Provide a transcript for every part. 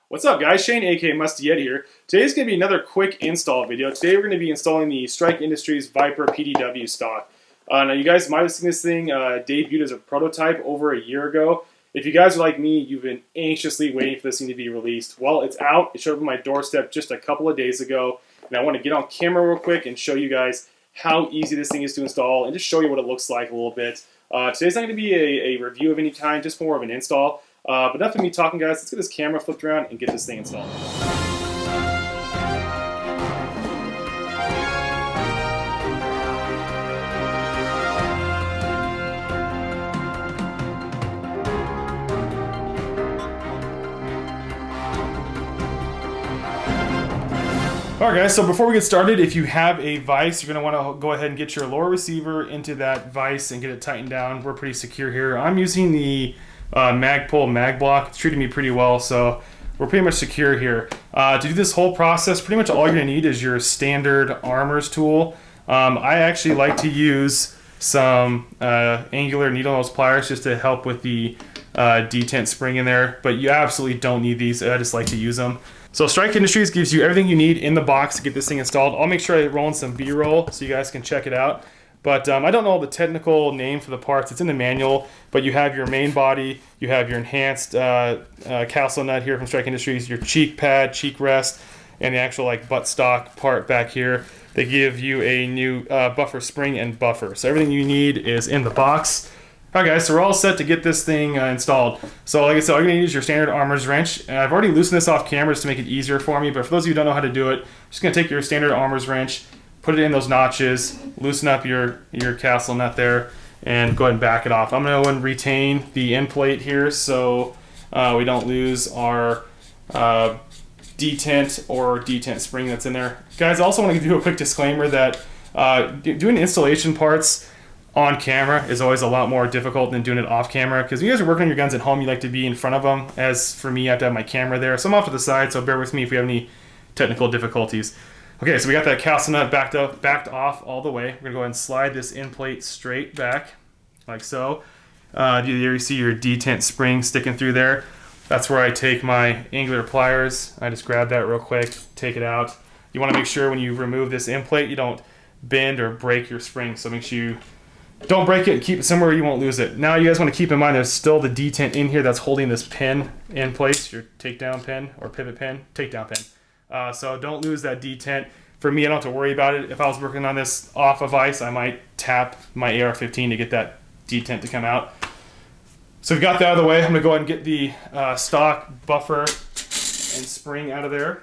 What's up guys, Shane aka Musty Ed here. Today's going to be another quick install video. Today we're going to be installing the Strike Industries Viper PDW stock. Now you guys might have seen this thing debuted as a prototype over a year ago. If you guys are like me, you've been anxiously waiting for this thing to be released. Well, it's out. It showed up on my doorstep just a couple of days ago. And I want to get on camera real quick and show you guys how easy this thing is to install and just show you what it looks like a little bit. Today's not going to be a review of any kind, just more of an install. But enough of me talking, guys. Let's get this camera flipped around and get this thing installed. Alright guys, so before we get started, if you have a vise, you're going to want to go ahead and get your lower receiver into that vise and get it tightened down. We're pretty secure here. I'm using the Magpul mag block. It's treating me pretty well, so we're pretty much secure here. To do this whole process, pretty much all you're going to need is your standard armors tool. I actually like to use some angular needle nose pliers just to help with the detent spring in there, but you absolutely don't need these. I just like to use them. So Strike Industries gives you everything you need in the box to get this thing installed. I'll make sure I roll in some B-roll so you guys can check it out. But I don't know the technical name for the parts. It's in the manual, but you have your main body, you have your enhanced castle nut here from Strike Industries, your cheek pad, cheek rest, and the actual like buttstock part back here. They give you a new buffer spring and buffer. So everything you need is in the box. Alright guys, so we're all set to get this thing installed. So like I said, all you're going to need is your standard armor's wrench. And I've already loosened this off camera just to make it easier for me, but for those of you who don't know how to do it, just going to take your standard armor's wrench, put it in those notches, loosen up your castle nut there, and go ahead and back it off. I'm going to go and retain the end plate here so we don't lose our detent or detent spring that's in there. Guys, I also want to give you a quick disclaimer that doing installation parts on camera is always a lot more difficult than doing it off camera, because you guys are working on your guns at home, you like to be in front of them. As for me, I have to have my camera there, so I'm off to the side, so bear with me if we have any technical difficulties. Okay, so we got that castle nut backed off all the way. We're gonna go ahead and slide this end plate straight back, like so. You see your detent spring sticking through there. That's where I take my angular pliers. I just grab that real quick, take it out. You wanna make sure when you remove this end plate, you don't bend or break your spring, so make sure you don't break it and keep it somewhere you won't lose it. Now you guys want to keep in mind there's still the detent in here that's holding this pin in place, your takedown pin or pivot pin, takedown pin. So don't lose that detent. For me, I don't have to worry about it. If I was working on this off of ice, I might tap my AR-15 to get that detent to come out. So we've got that out of the way. I'm going to go ahead and get the stock buffer and spring out of there.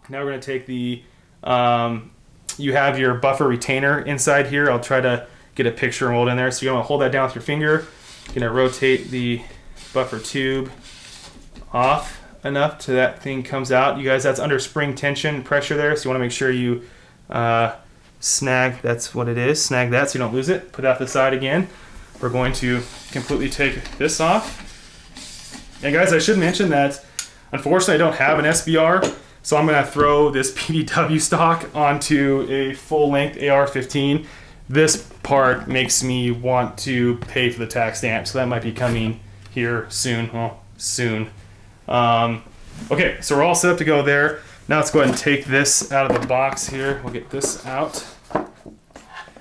Now we're going to take the, you have your buffer retainer inside here. I'll try to get a picture and hold in there. So you're going to hold that down with your finger. You're going to rotate the buffer tube off enough to that thing comes out. You guys, that's under spring tension pressure there, so you want to make sure you snag, that's what it is, snag that so you don't lose it. Put that to the side again. We're going to completely take this off. And guys, I should mention that unfortunately I don't have an SBR, so I'm going to throw this PDW stock onto a full-length AR-15. This part makes me want to pay for the tax stamp, so that might be coming here soon. Well, soon. Okay, so we're all set up to go there. Now let's go ahead and take this out of the box here. We'll get this out.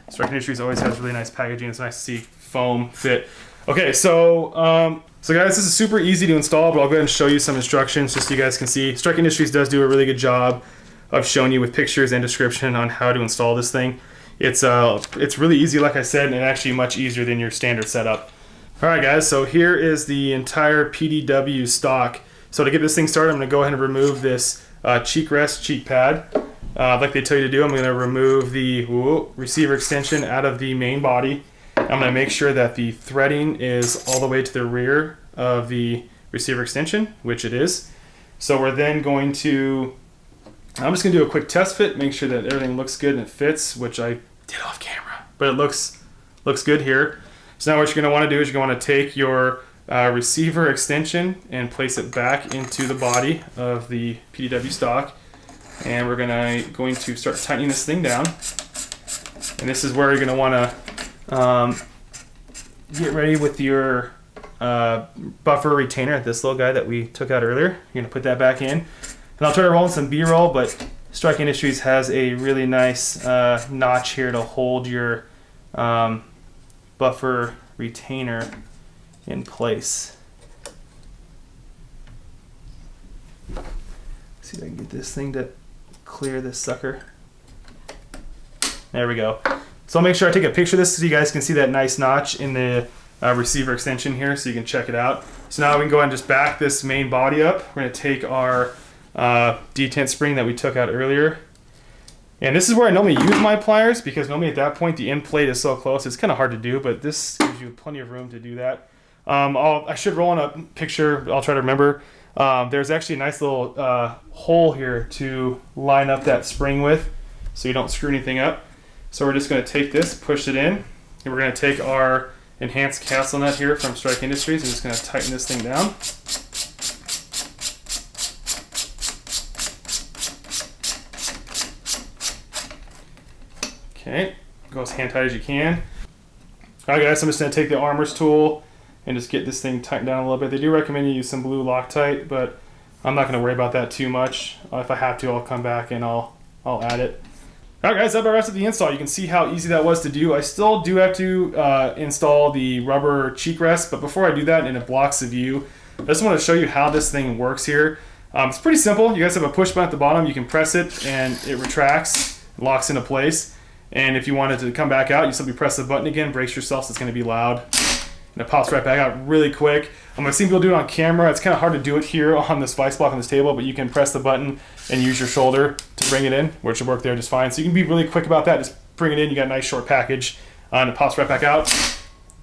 Strike Industries always has really nice packaging. It's nice to see foam fit. Okay, so guys, this is super easy to install, but I'll go ahead and show you some instructions just so you guys can see. Strike Industries does do a really good job of showing you with pictures and description on how to install this thing. It's really easy, like I said, and actually much easier than your standard setup. Alright guys, so here is the entire PDW stock. So to get this thing started, I'm going to go ahead and remove this cheek rest, cheek pad. Like they tell you to do, I'm going to remove the receiver extension out of the main body. I'm going to make sure that the threading is all the way to the rear of the receiver extension, which it is. So we're then going to, I'm just going to do a quick test fit, make sure that everything looks good and it fits, which I did off camera, but it looks good here. So now what you're going to want to do is you're going to want to take your receiver extension and place it back into the body of the PDW stock, and we're going to start tightening this thing down. And this is where you're going to want to get ready with your buffer retainer, this little guy that we took out earlier. You're gonna put that back in. And I'll try to roll in some B-roll, but Strike Industries has a really nice notch here to hold your buffer retainer in place. See if I can get this thing to clear this sucker. There we go. So I'll make sure I take a picture of this so you guys can see that nice notch in the receiver extension here so you can check it out. So now we can go ahead and just back this main body up. We're going to take our detent spring that we took out earlier. And this is where I normally use my pliers, because normally at that point the end plate is so close it's kind of hard to do, but this gives you plenty of room to do that. I should roll in a picture, I'll try to remember. There's actually a nice little hole here to line up that spring with so you don't screw anything up. So we're just going to take this, push it in, and we're going to take our enhanced castle nut here from Strike Industries and just going to tighten this thing down. Okay, go as hand tight as you can. Alright guys, so I'm just going to take the armor's tool and just get this thing tightened down a little bit. They do recommend you use some blue Loctite, but I'm not going to worry about that too much. If I have to, I'll come back and I'll add it. Alright guys, that about wraps up the install. You can see how easy that was to do. I still do have to install the rubber cheek rest, but before I do that and it blocks the view, I just want to show you how this thing works here. It's pretty simple. You guys have a push button at the bottom. You can press it and it retracts, locks into place. And if you want it to come back out, you simply press the button again, brace yourself so it's going to be loud. And it pops right back out really quick. I've seen people do it on camera. It's kind of hard to do it here on this vice block on this table, but you can press the button and use your shoulder to bring it in, which will work there just fine. So you can be really quick about that. Just bring it in. You got a nice short package, and it pops right back out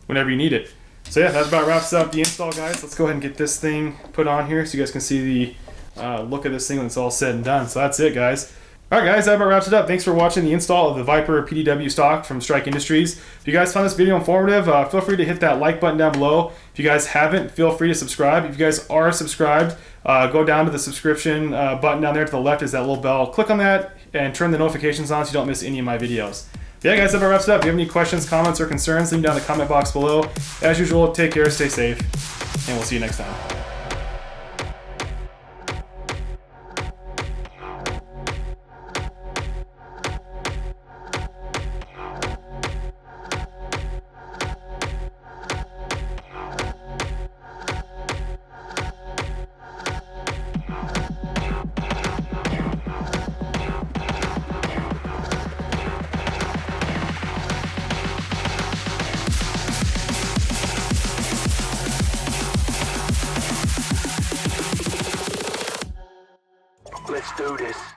whenever you need it. So yeah, that about wraps up the install, guys. Let's go ahead and get this thing put on here so you guys can see the look of this thing when it's all said and done. So that's it, guys. Alright guys, that about wraps it up. Thanks for watching the install of the Viper PDW stock from Strike Industries. If you guys found this video informative, feel free to hit that like button down below. If you guys haven't, feel free to subscribe. If you guys are subscribed, go down to the subscription button down there to the left is that little bell. Click on that and turn the notifications on so you don't miss any of my videos. But yeah guys, that about wraps it up. If you have any questions, comments, or concerns, leave them down in the comment box below. As usual, take care, stay safe, and we'll see you next time. Let's do this.